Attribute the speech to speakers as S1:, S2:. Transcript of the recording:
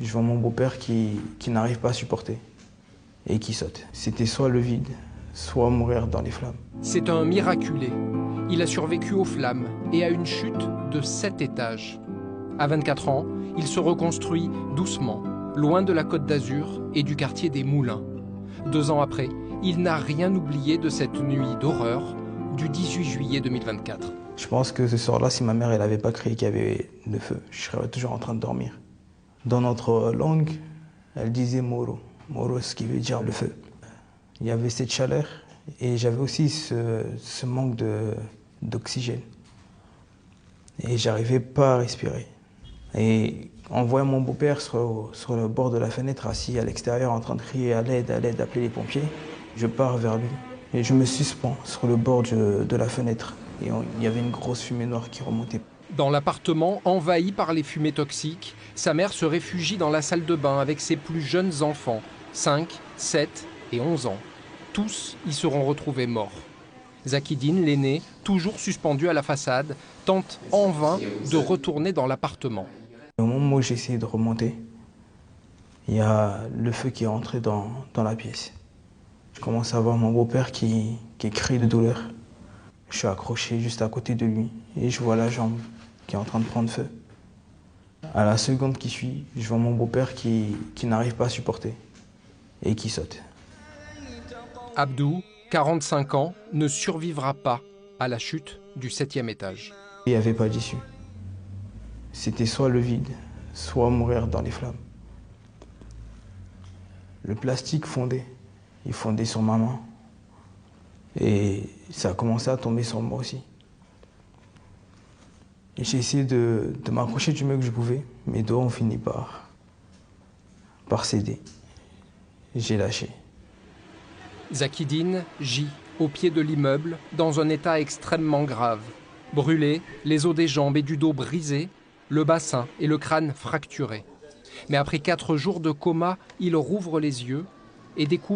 S1: Je vois mon beau-père qui n'arrive pas à supporter et qui saute. C'était soit le vide, soit mourir dans les flammes.
S2: C'est un miraculé. Il a survécu aux flammes et à une chute de 7 étages. À 24 ans, il se reconstruit doucement, loin de la Côte d'Azur et du quartier des Moulins. 2 ans après, il n'a rien oublié de cette nuit d'horreur du 18 juillet 2024.
S1: Je pense que ce soir-là, si ma mère n'avait pas crié qu'il y avait le feu, je serais toujours en train de dormir. Dans notre langue, elle disait Moro. Moro, ce qui veut dire le feu. Il y avait cette chaleur et j'avais aussi ce manque d'oxygène. Et j'arrivais pas à respirer. Et en voyant mon beau-père sur le bord de la fenêtre, assis à l'extérieur, en train de crier à l'aide, d'appeler les pompiers, je pars vers lui. Et je me suspends sur le bord de la fenêtre. Et il y avait une grosse fumée noire qui remontait.
S2: Dans l'appartement, envahi par les fumées toxiques, sa mère se réfugie dans la salle de bain avec ses plus jeunes enfants, 5, 7 et 11 ans. Tous y seront retrouvés morts. Zakidine, l'aîné, toujours suspendu à la façade, tente en vain de retourner dans l'appartement.
S1: Au moment où j'ai essayé de remonter, il y a le feu qui est entré dans la pièce. Je commence à voir mon beau-père qui crie de douleur. Je suis accroché juste à côté de lui et je vois la jambe qui est en train de prendre feu. À la seconde qui suit, je vois mon beau-père qui n'arrive pas à supporter et qui saute.
S2: Abdou, 45 ans, ne survivra pas à la chute du 7e étage.
S1: Il n'y avait pas d'issue. C'était soit le vide, soit mourir dans les flammes. Le plastique fondait. Il fondait sur ma main. Et ça a commencé à tomber sur moi aussi. Et j'ai essayé de m'accrocher du mieux que je pouvais. Mes doigts ont fini par céder. J'ai lâché.
S2: Zakidine gît au pied de l'immeuble dans un état extrêmement grave. Brûlé, les os des jambes et du dos brisés, le bassin et le crâne fracturés. Mais après 4 jours de coma, il rouvre les yeux et découvre